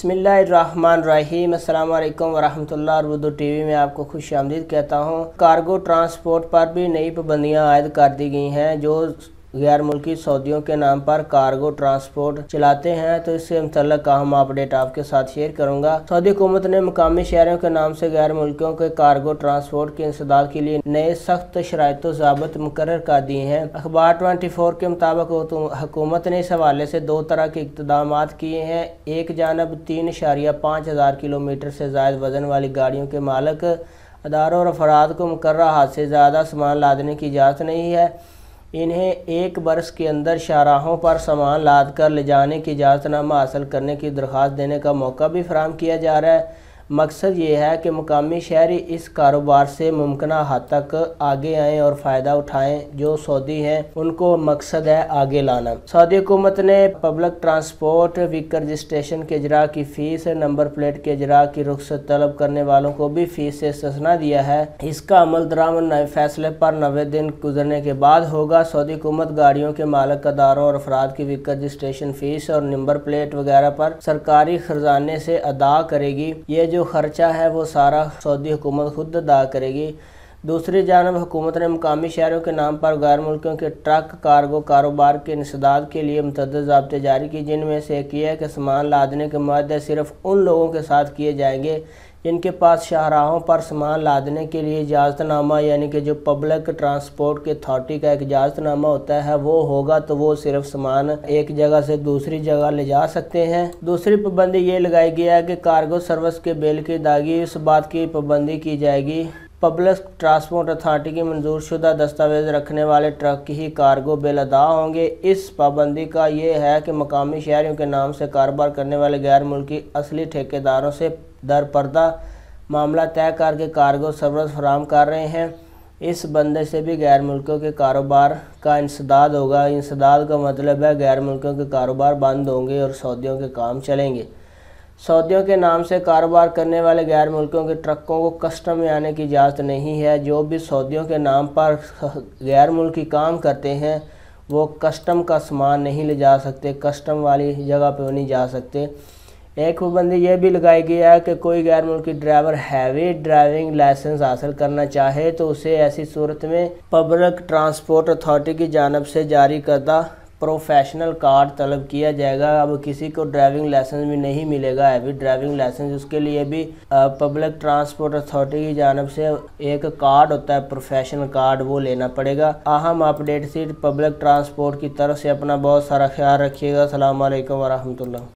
बिस्मिल्लाहिर्रहमानिर्रहीम। अस्सलाम वालेकुम वरहमतुल्लाह। और उर्दू टीवी में आपको खुश आमदीद कहता हूँ। कार्गो ट्रांसपोर्ट पर भी नई पाबंदियाँ आयद कर दी गई हैं। जो गैर मुल्की सऊदियों के नाम पर कार्गो ट्रांसपोर्ट चलाते हैं, तो इससे मुतल्लक अहम अपडेट आपके साथ शेयर करूंगा। सऊदी हुकूमत ने मुकामी शहरों के नाम से गैर मुल्कियों के कार्गो ट्रांसपोर्ट के इंसदाद के लिए नए सख्त शराइत व ज़ाबित मुकर्रर कर दिए हैं। अखबार 24 के मुताबिक हुकूमत ने इस हवाले से दो तरह के इक़दामात किए हैं। एक जानब 3.5 हज़ार किलोमीटर से ज़ायद वज़न वाली गाड़ियों के मालिक अदारों और अफराद को मुकर्रर हद से ज़्यादा सामान लादने की इजाज़त नहीं है। इन्हें एक बरस के अंदर शाहराहों पर सामान लाद कर ले जाने की इजाज़तनामा हासिल करने की दरख्वास्त देने का मौका भी फराहम किया जा रहा है। मकसद ये है कि मुकामी शहरी इस कारोबार से मुमकिन हद तक आगे आएँ और फ़ायदा उठाएँ। जो सऊदी हैं उनको मकसद है आगे लाना। सऊदी हुकूमत ने पब्लिक ट्रांसपोर्ट व्हीकल रजिस्ट्रेशन के इजरा की फ़ीस, नंबर प्लेट के इजरा की रुख्सत तलब करने वालों को भी फ़ीस से इस्तिस्ना दिया है। इसका अमल दरामद नए फैसले पर 90 दिन गुजरने के बाद होगा। सऊदी हुकूमत गाड़ियों के मालिक अदारों और अफराद की व्हीकल रजिस्ट्रेशन फ़ीस और नंबर प्लेट वगैरह पर सरकारी खजाने से अदा करेगी। ये जो खर्चा है वो सारा सऊदी हुकूमत खुद अदा करेगी। दूसरी जानब हुकूमत ने मुकामी शहरों के नाम पर गैर मुल्कियों के ट्रक कार्गो कारोबार के इंसदाद के लिए मुतअद्दिद ज़ाब्ते जारी की, जिनमें से एक ये है कि सामान लादने के मुआहदे सिर्फ उन लोगों के साथ किए जाएंगे जिनके पास शाहराहों पर सामान लादने के लिए इजाज़तनामा, यानी कि जो पब्लिक ट्रांसपोर्ट के अथॉरिटी का एक इजाज़तनामा होता है वो होगा, तो वो सिर्फ सामान एक जगह से दूसरी जगह ले जा सकते हैं। दूसरी पाबंदी ये लगाई गई है कि कार्गो सर्विस के बिल की अदायगी इस बात की पाबंदी की जाएगी पब्लिक ट्रांसपोर्ट अथॉरिटी की मंजूर शुदा दस्तावेज रखने वाले ट्रक ही कार्गो बिल अदा होंगे। इस पाबंदी का ये है कि मकामी शहरियों के नाम से कारोबार करने वाले गैर मुल्की असली ठेकेदारों से दर पर्दा मामला तय करके कार्गो सर्विस फराहम कर रहे हैं। इस बंदे से भी गैर मुल्कियों के कारोबार का इंसदाद होगा। इंसदाद का मतलब है गैर मुल्कियों के कारोबार बंद होंगे और सऊदियों के काम चलेंगे। सऊदियों के नाम से कारोबार करने वाले गैर मुल्कियों के ट्रकों को कस्टम में आने की इजाज़त नहीं है। जो भी सऊदियों के नाम पर गैर मुल्की काम करते हैं वो कस्टम का सामान नहीं ले जा सकते, कस्टम वाली जगह पे नहीं जा सकते। एक पाबंदी यह भी लगाई गई है कि कोई गैर मुल्की ड्राइवर हैवी ड्राइविंग लाइसेंस हासिल करना चाहे तो उसे ऐसी सूरत में पब्लिक ट्रांसपोर्ट अथॉरिटी की जानिब से जारी करदा प्रोफेशनल कार्ड तलब किया जाएगा। अब किसी को ड्राइविंग लाइसेंस भी नहीं मिलेगा, हैवी ड्राइविंग लाइसेंस, उसके लिए भी पब्लिक ट्रांसपोर्ट अथॉरिटी की जानिब से एक कार्ड होता है प्रोफेशनल कार्ड, वो लेना पड़ेगा। अहम अपडेट से पब्लिक ट्रांसपोर्ट की तरफ से अपना बहुत सारा ख्याल रखिएगा। अस्सलाम वालेकुम वरहमतुल्लाह।